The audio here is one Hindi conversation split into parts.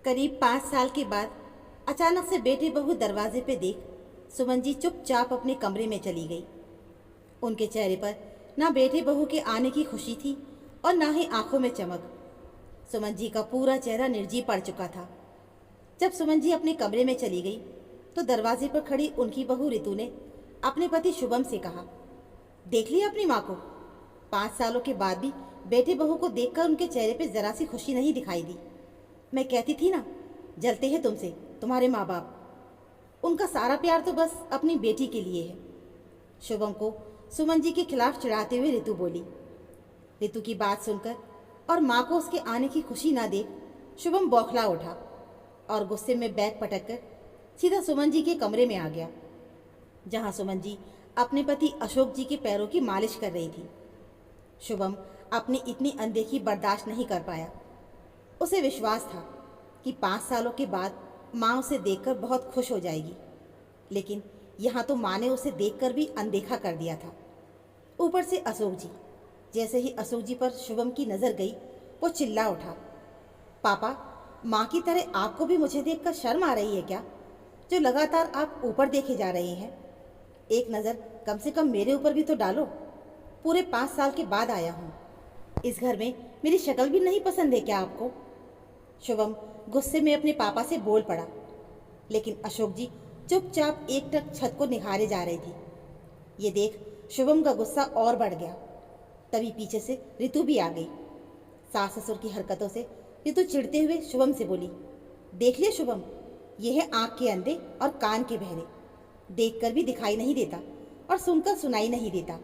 करीब 5 साल के बाद अचानक से बेटे बहू दरवाजे पे देख सुमन जी चुपचाप अपने कमरे में चली गई। उनके चेहरे पर ना बेटे बहू के आने की खुशी थी और ना ही आंखों में चमक। सुमन जी का पूरा चेहरा निर्जीव पड़ चुका था। जब सुमन जी अपने कमरे में चली गई तो दरवाजे पर खड़ी उनकी बहू रितु ने अपने पति शुभम से कहा, देख लिया अपनी माँ को। 5 सालों के बाद भी बेटे बहू को देखकर उनके चेहरे पे जरा सी खुशी नहीं दिखाई दी। मैं कहती थी ना, जलते हैं तुमसे तुम्हारे माँ बाप। उनका सारा प्यार तो बस अपनी बेटी के लिए है। शुभम को सुमन जी के खिलाफ चिढ़ाते हुए रितु बोली। रितु की बात सुनकर और माँ को उसके आने की खुशी ना देख शुभम बौखला उठा और गुस्से में बैग पटक कर सीधा सुमन जी के कमरे में आ गया, जहाँ सुमन जी अपने पति अशोक जी के पैरों की मालिश कर रही थी। शुभम अपनी इतनी अनदेखी बर्दाश्त नहीं कर पाया। उसे विश्वास था कि 5 सालों के बाद माँ उसे देखकर बहुत खुश हो जाएगी, लेकिन यहाँ तो माँ ने उसे देखकर भी अनदेखा कर दिया था। ऊपर से अशोक जी। जैसे ही अशोक जी पर शुभम की नज़र गई वो चिल्ला उठा, पापा, माँ की तरह आपको भी मुझे देखकर शर्म आ रही है क्या, जो लगातार आप ऊपर देखे जा रहे हैं? एक नज़र कम से कम मेरे ऊपर भी तो डालो। पूरे 5 साल के बाद आया हूँ। इस घर में मेरी शक्ल भी नहीं पसंद है क्या आपको? शुभम गुस्से में अपने पापा से बोल पड़ा, लेकिन अशोक जी चुपचाप एकटक छत को निहारे जा रही थी। ये देख शुभम का गुस्सा और बढ़ गया। तभी पीछे से रितु भी आ गई। सास ससुर की हरकतों से रितु चिढ़ते हुए शुभम से बोली, देख लिया शुभम, ये है आँख के अंधे और कान के बहरे। देखकर भी दिखाई नहीं देता और सुनकर सुनाई नहीं देता।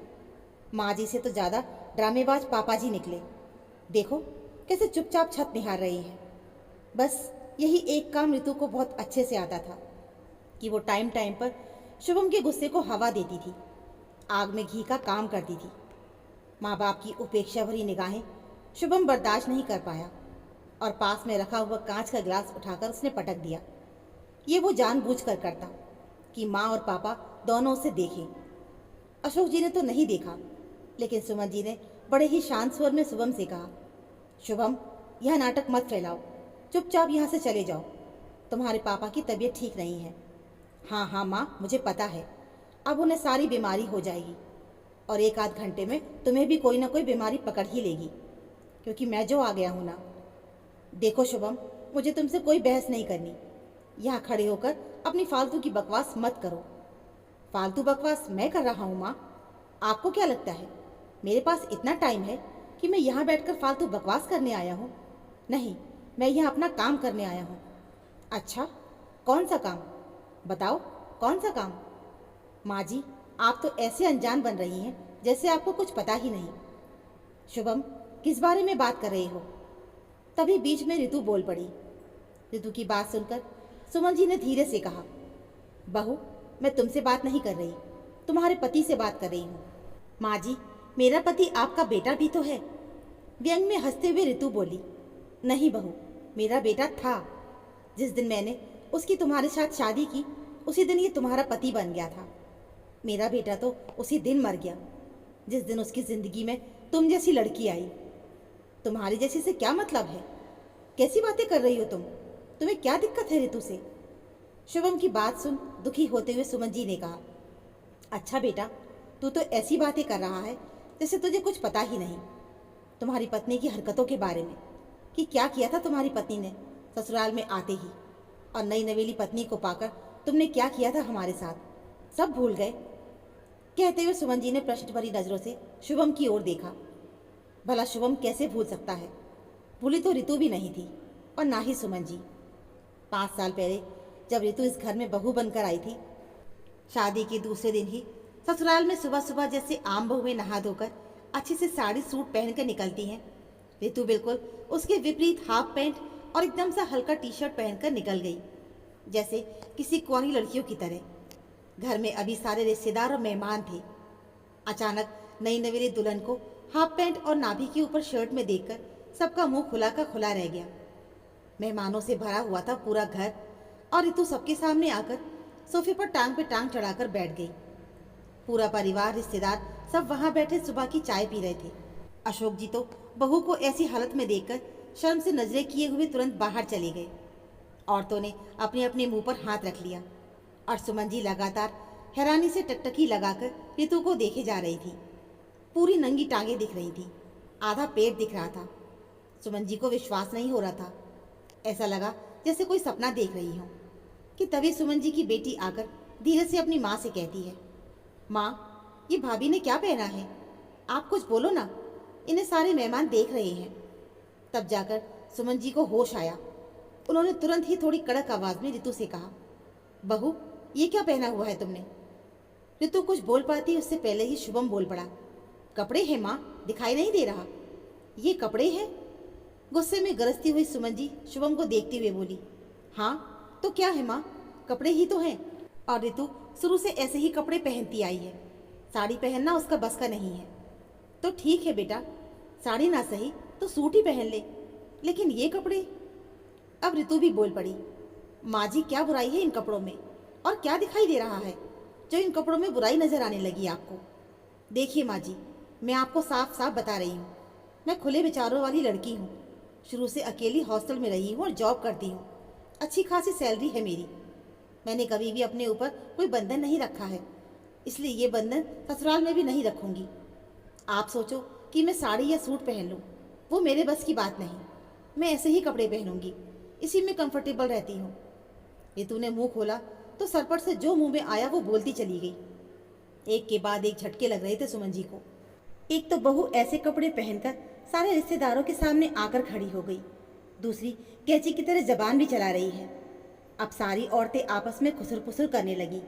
माँ जी से तो ज़्यादा ड्रामेबाज पापा जी निकले। देखो कैसे चुपचाप छत निहार रही हैं। बस यही एक काम रितु को बहुत अच्छे से आता था कि वो टाइम टाइम पर शुभम के गुस्से को हवा देती थी, आग में घी का काम करती थी। माँ बाप की उपेक्षा भरी निगाहें शुभम बर्दाश्त नहीं कर पाया और पास में रखा हुआ कांच का गिलास उठाकर उसने पटक दिया। ये वो जानबूझकर करता कि माँ और पापा दोनों उसे देखें। अशोक जी ने तो नहीं देखा, लेकिन सुमन जी ने बड़े ही शांत स्वर में शुभम से कहा, शुभम, यह नाटक मत फैलाओ, चुपचाप यहाँ से चले जाओ। तुम्हारे पापा की तबीयत ठीक नहीं है। हाँ हाँ माँ, मुझे पता है, अब उन्हें सारी बीमारी हो जाएगी और 1 आध घंटे में तुम्हें भी कोई ना कोई बीमारी पकड़ ही लेगी, क्योंकि मैं जो आ गया हूँ ना। देखो शुभम, मुझे तुमसे कोई बहस नहीं करनी। यहाँ खड़े होकर अपनी फालतू की बकवास मत करो। फालतू बकवास मैं कर रहा हूँ माँ? आपको क्या लगता है मेरे पास इतना टाइम है कि मैं यहाँ बैठकर फालतू बकवास करने आया हूँ? नहीं, मैं यहाँ अपना काम करने आया हूँ। अच्छा, कौन सा काम? बताओ, कौन सा काम? माँ जी, आप तो ऐसे अनजान बन रही हैं जैसे आपको कुछ पता ही नहीं। शुभम, किस बारे में बात कर रहे हो? तभी बीच में रितु बोल पड़ी। रितु की बात सुनकर सुमन जी ने धीरे से कहा, बहू, मैं तुमसे बात नहीं कर रही, तुम्हारे पति से बात कर रही हूँ। माँ जी, मेरा पति आपका बेटा भी तो है। व्यंग में हंसते हुए रितु बोली, नहीं बहू, मेरा बेटा था। जिस दिन मैंने उसकी तुम्हारे साथ शादी की उसी दिन ये तुम्हारा पति बन गया था। मेरा बेटा तो उसी दिन मर गया जिस दिन उसकी ज़िंदगी में तुम जैसी लड़की आई। तुम्हारी जैसी से क्या मतलब है? कैसी बातें कर रही हो तुम? तुम्हें क्या दिक्कत है रितु से? शुभम की बात सुन दुखी होते हुए सुमन जी ने कहा, अच्छा बेटा, तू तो ऐसी बातें कर रहा है जैसे तुझे कुछ पता ही नहीं तुम्हारी पत्नी की हरकतों के बारे में, कि क्या किया था तुम्हारी पत्नी ने ससुराल में आते ही, और नई नवेली पत्नी को पाकर तुमने क्या किया था हमारे साथ, सब भूल गए? कहते हुए सुमन जी ने प्रश्न भरी नज़रों से शुभम की ओर देखा। भला शुभम कैसे भूल सकता है? भूली तो रितु भी नहीं थी और ना ही सुमन जी। 5 साल पहले जब रितु इस घर में बहू बनकर आई थी, शादी के दूसरे दिन ही ससुराल में सुबह सुबह जैसे आम बहुएं नहा धोकर अच्छी से साड़ी सूट पहन कर निकलती हैं, रितु बिल्कुल उसके विपरीत हाफ पैंट और एकदम सा हल्का टी शर्ट पहनकर निकल गई, जैसे किसी कुंवारी लड़कियों की तरह। घर में अभी सारे रिश्तेदार और मेहमान थे। अचानक नई नवेली दुल्हन को हाफ पैंट और नाभि के ऊपर शर्ट में देखकर सबका मुंह खुला का खुला रह गया। मेहमानों से भरा हुआ था पूरा घर और रितु सबके सामने आकर सोफे पर टांग पे टांग चढ़ाकर बैठ गई। पूरा परिवार, रिश्तेदार सब वहां बैठे सुबह की चाय पी रहे थे। अशोक जी तो बहू को ऐसी हालत में देखकर शर्म से नजरें किए हुए तुरंत बाहर चले गए। औरतों ने अपने अपने मुंह पर हाथ रख लिया और सुमन जी लगातार हैरानी से टकटकी लगाकर रितु को देखे जा रही थी। पूरी नंगी टांगें दिख रही थी, आधा पेट दिख रहा था। सुमन जी को विश्वास नहीं हो रहा था। ऐसा लगा जैसे कोई सपना देख रही हो कि तभी सुमन जी की बेटी आकर धीरे से अपनी माँ से कहती है, माँ, ये भाभी ने क्या पहना है? आप कुछ बोलो ना, इन्हें सारे मेहमान देख रहे हैं। तब जाकर सुमन जी को होश आया। उन्होंने तुरंत ही थोड़ी कड़क आवाज में रितु से कहा, बहू, ये क्या पहना हुआ है तुमने? रितु कुछ बोल पाती उससे पहले ही शुभम बोल पड़ा, कपड़े हैं माँ, दिखाई नहीं दे रहा? ये कपड़े हैं? गुस्से में गरजती हुई सुमन जी शुभम को देखते हुए बोली, हाँ तो क्या है माँ, कपड़े ही तो हैं। और रितु शुरू से ऐसे ही कपड़े पहनती आई है, साड़ी पहनना उसका बस का नहीं है। तो ठीक है बेटा, साड़ी ना सही तो सूट ही पहन ले, लेकिन ये कपड़े? अब रितु भी बोल पड़ी, माँ जी क्या बुराई है इन कपड़ों में, और क्या दिखाई दे रहा है जो इन कपड़ों में बुराई नजर आने लगी आपको? देखिए माँ जी, मैं आपको साफ साफ बता रही हूँ, मैं खुले विचारों वाली लड़की हूँ। शुरू से अकेली हॉस्टल में रही हूँ और जॉब करती हूँ। अच्छी खासी सैलरी है मेरी। मैंने कभी भी अपने ऊपर कोई बंधन नहीं रखा है, इसलिए ये बंधन ससुराल में भी नहीं रखूँगी। आप सोचो कि मैं साड़ी या सूट पहन लूँ, वो मेरे बस की बात नहीं। मैं ऐसे ही कपड़े पहनूंगी, इसी में कंफर्टेबल रहती हूँ। रितु ने मुंह खोला तो सरपट से जो मुंह में आया वो बोलती चली गई। एक के बाद एक झटके लग रहे थे सुमन जी को। एक तो बहू ऐसे कपड़े पहनकर सारे रिश्तेदारों के सामने आकर खड़ी हो गई, दूसरी कैंची की तरह जबान भी चला रही है। अब सारी औरतें आपस में खुसर पुसर करने लगी।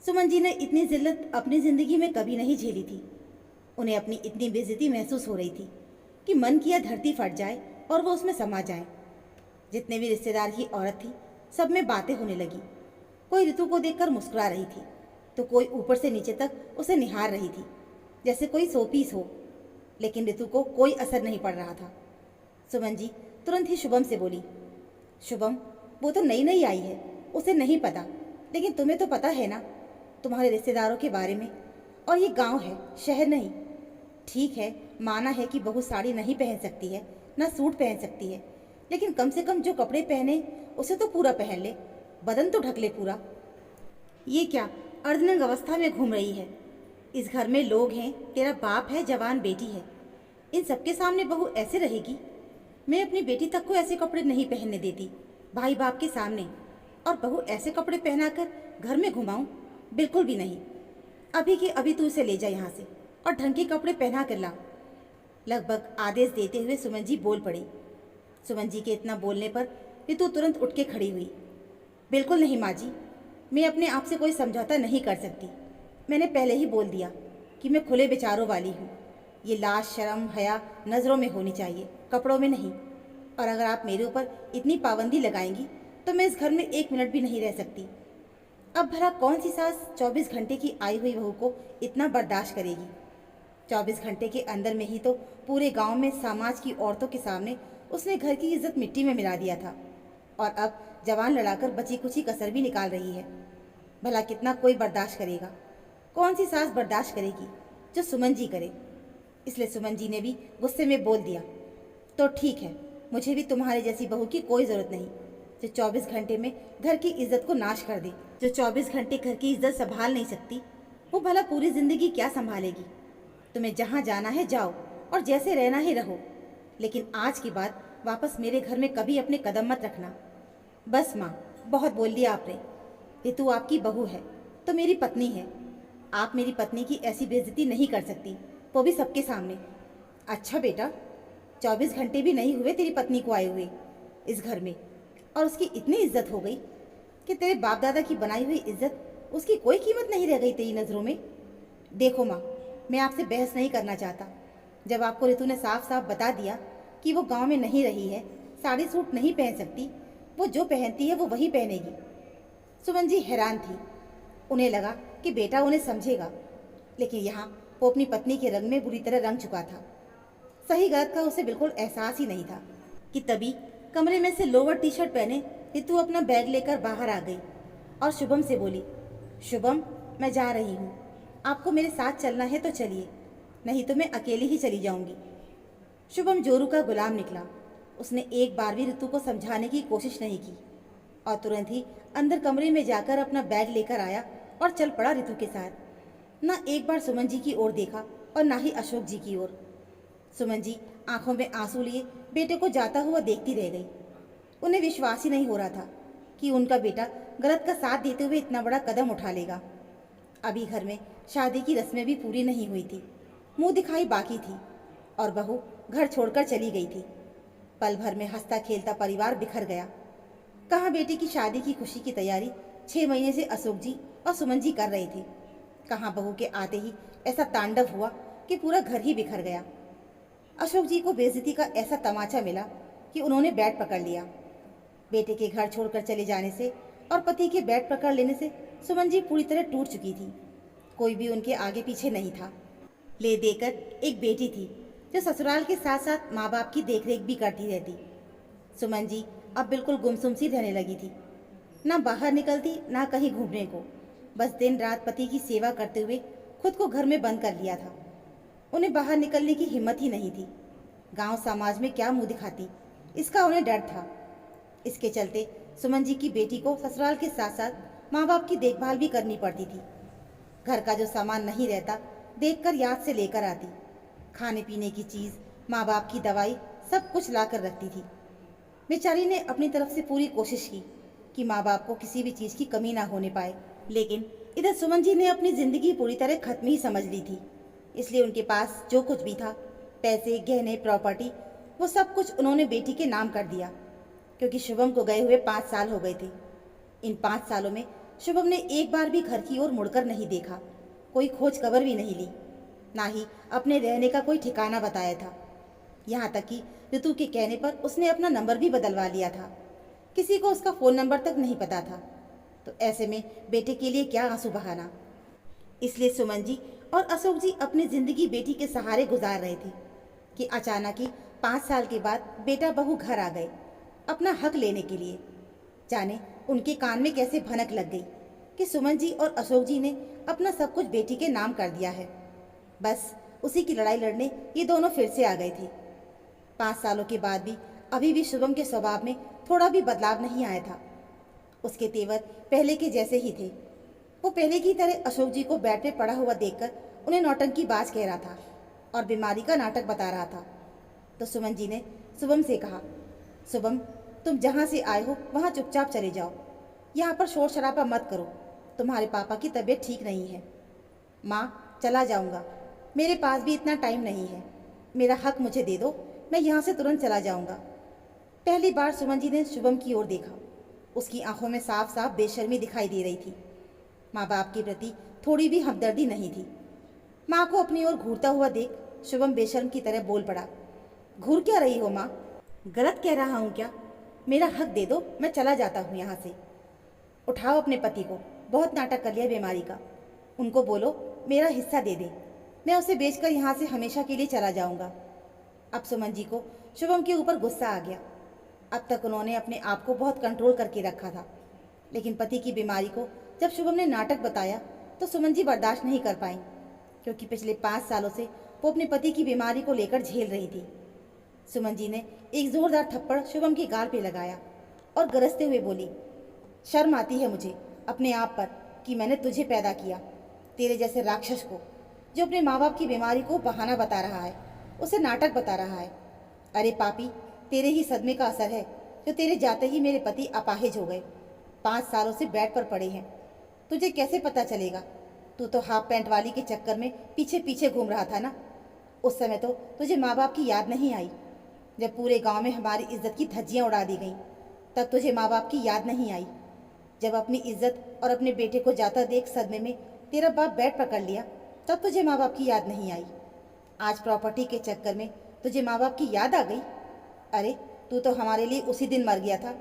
सुमन जी ने इतनी जिल्लत अपनी जिंदगी में कभी नहीं झेली थी। उन्हें अपनी इतनी बेइज्जती महसूस हो रही थी कि मन किया धरती फट जाए और वो उसमें समा जाए। जितने भी रिश्तेदार की औरत थी, सब में बातें होने लगी। कोई रितु को देखकर मुस्कुरा रही थी तो कोई ऊपर से नीचे तक उसे निहार रही थी जैसे कोई सोपीस हो, लेकिन रितु को कोई असर नहीं पड़ रहा था। सुमन जी तुरंत ही शुभम से बोली, शुभम, वो तो नई नई आई है, उसे नहीं पता, लेकिन तुम्हें तो पता है ना तुम्हारे रिश्तेदारों के बारे में, और ये गांव है, शहर नहीं। ठीक है, माना है कि बहू साड़ी नहीं पहन सकती है, ना सूट पहन सकती है, लेकिन कम से कम जो कपड़े पहने उसे तो पूरा पहन ले, बदन तो ढक ले पूरा। ये क्या अर्धनंग अवस्था में घूम रही है? इस घर में लोग हैं, तेरा बाप है, जवान बेटी है, इन सबके सामने बहू ऐसे रहेगी? मैं अपनी बेटी तक को ऐसे कपड़े नहीं पहनने देती भाई बाप के सामने, और बहू ऐसे कपड़े पहनाकर घर में घुमाऊं? बिल्कुल भी नहीं। अभी के अभी तू इसे ले जा यहाँ से और ढंग के कपड़े पहना कर ला। लगभग आदेश देते हुए सुमन जी बोल पड़ी। सुमन जी के इतना बोलने पर रितु तुरंत उठ के खड़ी हुई। बिल्कुल नहीं माँ जी, मैं अपने आप से कोई समझौता नहीं कर सकती। मैंने पहले ही बोल दिया कि मैं खुले विचारों वाली हूँ। ये लाज शर्म हया नज़रों में होनी चाहिए, कपड़ों में नहीं। और अगर आप मेरे ऊपर इतनी पाबंदी लगाएंगी तो मैं इस घर में 1 मिनट भी नहीं रह सकती। अब भला कौन सी सास 24 घंटे की आई हुई बहू को इतना बर्दाश्त करेगी? 24 घंटे के अंदर में ही तो पूरे गांव में समाज की औरतों के सामने उसने घर की इज्जत मिट्टी में मिला दिया था, और अब जवान लड़ाकर बची कुची कसर भी निकाल रही है। भला कितना कोई बर्दाश्त करेगा? कौन सी सास बर्दाश्त करेगी जो सुमन जी करे? इसलिए सुमन जी ने भी गुस्से में बोल दिया, तो ठीक है, मुझे भी तुम्हारे जैसी बहू की कोई ज़रूरत नहीं जो 24 घंटे में घर की इज्जत को नाश कर दे। जो 24 घंटे घर की इज्जत संभाल नहीं सकती, वो भला पूरी ज़िंदगी क्या संभालेगी? तुम्हें जहाँ जाना है जाओ, और जैसे रहना है रहो, लेकिन आज के बाद वापस मेरे घर में कभी अपने कदम मत रखना। बस माँ, बहुत बोल दिया आपने। रितु आपकी बहू है तो मेरी पत्नी है। आप मेरी पत्नी की ऐसी बेइज्जती नहीं कर सकती, वो भी सबके सामने। अच्छा बेटा, 24 घंटे भी नहीं हुए तेरी पत्नी को आए हुए इस घर में, और उसकी इतनी इज्जत हो गई कि तेरे बाप दादा की बनाई हुई इज्जत, उसकी कोई कीमत नहीं रह गई तेरी नज़रों में। देखो माँ, मैं आपसे बहस नहीं करना चाहता। जब आपको रितु ने साफ साफ बता दिया कि वो गांव में नहीं रही है, साड़ी सूट नहीं पहन सकती, वो जो पहनती है वो वही पहनेगी। सुमन जी हैरान थी। उन्हें लगा कि बेटा उन्हें समझेगा, लेकिन यहाँ वो अपनी पत्नी के रंग में बुरी तरह रंग चुका था। सही गलत का उसे बिल्कुल एहसास ही नहीं था कि तभी कमरे में से लोअर टी शर्ट पहने रितु अपना बैग लेकर बाहर आ गई और शुभम से बोली, शुभम, मैं जा रही हूँ, आपको मेरे साथ चलना है तो चलिए, नहीं तो मैं अकेली ही चली जाऊंगी। शुभम जोरू का गुलाम निकला। उसने एक बार भी रितु को समझाने की कोशिश नहीं की। और तुरंत ही अंदर कमरे में जाकर अपना बैग लेकर आया और चल पड़ा रितु के साथ। ना एक बार सुमन जी की ओर देखा और ना ही अशोक जी की ओर। सुमन जी आंखों में आंसू लिए बेटे को जाता हुआ देखती रह गई। उन्हें विश्वास ही नहीं हो रहा था कि उनका बेटा गलत का साथ देते हुए इतना बड़ा कदम उठा लेगा। अभी घर में शादी की रस्में भी पूरी नहीं हुई थी, मुंह दिखाई बाकी थी और बहू घर छोड़कर चली गई थी। पल भर में हंसता खेलता परिवार बिखर गया। कहाँ बेटे की शादी की खुशी की तैयारी 6 महीने से अशोक जी और सुमन जी कर रहे थे, कहाँ बहू के आते ही ऐसा तांडव हुआ कि पूरा घर ही बिखर गया। अशोक जी को बेइज्जती का ऐसा तमाचा मिला कि उन्होंने बैट पकड़ लिया। बेटे के घर छोड़कर चले जाने से और पति के बैट पकड़ लेने से सुमन जी पूरी तरह टूट चुकी थी। कोई भी उनके आगे पीछे नहीं था। ले देकर एक बेटी थी जो ससुराल के साथ साथ माँ बाप की देखरेख भी करती रहती। सुमन जी अब बिल्कुल गुमसुम सी रहने लगी थी, ना बाहर निकलती ना कहीं घूमने को, बस दिन रात पति की सेवा करते हुए खुद को घर में बंद कर लिया था। उन्हें बाहर निकलने की हिम्मत ही नहीं थी। गांव समाज में क्या मुंह दिखाती, इसका उन्हें डर था। इसके चलते सुमन जी की बेटी को ससुराल के साथ साथ माँ बाप की देखभाल भी करनी पड़ती थी। घर का जो सामान नहीं रहता देखकर याद से लेकर आती। खाने पीने की चीज़, माँ बाप की दवाई, सब कुछ ला कर रखती थी। बेचारी ने अपनी तरफ से पूरी कोशिश की कि माँ बाप को किसी भी चीज़ की कमी ना होने पाए, लेकिन इधर सुमन जी ने अपनी ज़िंदगी पूरी तरह खत्म ही समझ ली थी। इसलिए उनके पास जो कुछ भी था, पैसे, गहने, प्रॉपर्टी, वो सब कुछ उन्होंने बेटी के नाम कर दिया। क्योंकि शुभम को गए हुए 5 साल हो गए थे। इन 5 सालों में शुभम ने एक बार भी घर की ओर मुड़कर नहीं देखा, कोई खोज खबर भी नहीं ली, ना ही अपने रहने का कोई ठिकाना बताया था। यहाँ तक कि ऋतु के कहने पर उसने अपना नंबर भी बदलवा लिया था। किसी को उसका फ़ोन नंबर तक नहीं पता था। तो ऐसे में बेटे के लिए क्या आंसू बहाना। इसलिए सुमन जी और अशोक जी अपनी ज़िंदगी बेटी के सहारे गुजार रहे थे कि अचानक ही 5 साल के बाद बेटा बहू घर आ गए अपना हक लेने के लिए। जाने उनके कान में कैसे भनक लग गई कि सुमन जी और अशोक जी ने अपना सब कुछ बेटी के नाम कर दिया है। बस उसी की लड़ाई लड़ने ये दोनों फिर से आ गए थे। 5 सालों के बाद भी अभी भी शुभम के स्वभाव में थोड़ा भी बदलाव नहीं आया था। उसके तेवर पहले के जैसे ही थे। वो पहले की तरह अशोक जी को बेड पे पड़ा हुआ देखकर उन्हें नौटंकी बाज कह रहा था और बीमारी का नाटक बता रहा था। तो सुमन जी ने शुभम से कहा, शुभम, तुम जहाँ से आए हो वहाँ चुपचाप चले जाओ, यहाँ पर शोर शराबा मत करो, तुम्हारे पापा की तबीयत ठीक नहीं है। माँ, चला जाऊँगा, मेरे पास भी इतना टाइम नहीं है, मेरा हक मुझे दे दो, मैं यहाँ से तुरंत चला जाऊँगा। पहली बार सुमन जी ने शुभम की ओर देखा। उसकी आंखों में साफ साफ बेशर्मी दिखाई दे रही थी। माँ बाप के प्रति थोड़ी भी हमदर्दी नहीं थी। माँ को अपनी ओर घूरता हुआ देख शुभम बेशर्म की तरह बोल पड़ा, घूर क्या रही हो माँ? गलत कह रहा हूँ क्या? मेरा हक दे दो, मैं चला जाता हूँ यहाँ से। उठाओ अपने पति को, बहुत नाटक कर लिया बीमारी का। उनको बोलो मेरा हिस्सा दे दे, मैं उसे बेचकर यहाँ से हमेशा के लिए चला जाऊँगा। अब सुमन जी को शुभम के ऊपर गुस्सा आ गया। अब तक उन्होंने अपने आप को बहुत कंट्रोल करके रखा था, लेकिन पति की बीमारी को जब शुभम ने नाटक बताया तो सुमन जी बर्दाश्त नहीं कर पाई, क्योंकि पिछले 5 सालों से वो अपने पति की बीमारी को लेकर झेल रही थी। सुमन जी ने एक जोरदार थप्पड़ शुभम के गाल पे लगाया और गरजते हुए बोली, शर्म आती है मुझे अपने आप पर कि मैंने तुझे पैदा किया, तेरे जैसे राक्षस को, जो अपने माँ बाप की बीमारी को बहाना बता रहा है, उसे नाटक बता रहा है। अरे पापी, तेरे ही सदमे का असर है जो तेरे जाते ही मेरे पति अपाहिज हो गए, 5 सालों से बेड पर पड़े हैं। तुझे कैसे पता चलेगा? तू तो हाफ पैंट वाली के चक्कर में पीछे पीछे घूम रहा था ना। उस समय तो तुझे माँ बाप की याद नहीं आई। जब पूरे गांव में हमारी इज्जत की धज्जियाँ उड़ा दी गईं, तब तुझे माँ बाप की याद नहीं आई। जब अपनी इज्जत और अपने बेटे को जाता देख सदमे में तेरा बाप बेड पकड़ लिया, तब तुझे माँ बाप की याद नहीं आई। आज प्रॉपर्टी के चक्कर में तुझे माँ बाप की याद आ गई। अरे तू तो हमारे लिए उसी दिन मर गया था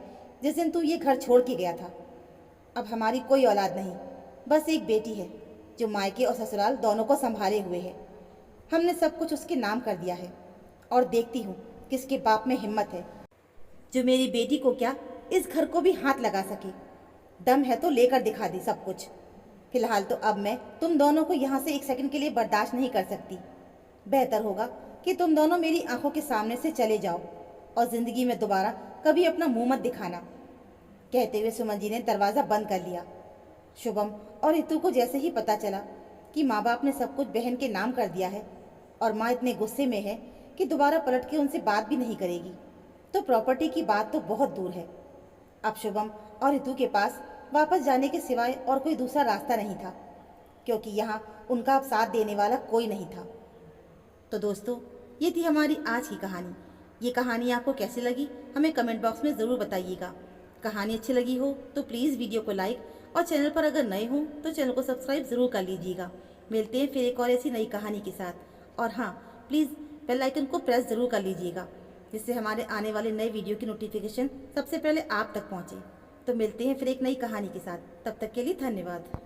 जिस दिन तू ये घर छोड़ के गया था। अब हमारी कोई औलाद नहीं, बस एक बेटी है जो मायके और ससुराल दोनों को संभाले हुए है। हमने सब कुछ उसके नाम कर दिया है और देखती हूँ किसके बाप में हिम्मत है जो मेरी बेटी को क्या, इस घर को भी हाथ लगा सके। दम है तो लेकर दिखा दे सब कुछ। फिलहाल तो अब मैं तुम दोनों को यहाँ से 1 सेकंड के लिए बर्दाश्त नहीं कर सकती। बेहतर होगा कि तुम दोनों मेरी आंखों के सामने से चले जाओ और ज़िंदगी में दोबारा कभी अपना मुंह मत दिखाना। कहते हुए सुमन जी ने दरवाज़ा बंद कर लिया। शुभम और रितु को जैसे ही पता चला कि माँ बाप ने सब कुछ बहन के नाम कर दिया है और माँ इतने गुस्से में है कि दोबारा पलट के उनसे बात भी नहीं करेगी, तो प्रॉपर्टी की बात तो बहुत दूर है। अब शुभम और रितु के पास वापस जाने के सिवाय और कोई दूसरा रास्ता नहीं था, क्योंकि यहाँ उनका अब साथ देने वाला कोई नहीं था। तो दोस्तों, ये थी हमारी आज की कहानी। ये कहानी आपको कैसी लगी हमें कमेंट बॉक्स में ज़रूर बताइएगा। कहानी अच्छी लगी हो तो प्लीज़ वीडियो को लाइक और चैनल पर अगर नए हो तो चैनल को सब्सक्राइब ज़रूर कर लीजिएगा। मिलते हैं फिर एक और ऐसी नई कहानी के साथ। और हाँ, प्लीज़ बेल आइकन को प्रेस ज़रूर कर लीजिएगा, जिससे हमारे आने वाले नए वीडियो की नोटिफिकेशन सबसे पहले आप तक पहुँचे। तो मिलते हैं फिर एक नई कहानी के साथ। तब तक के लिए धन्यवाद।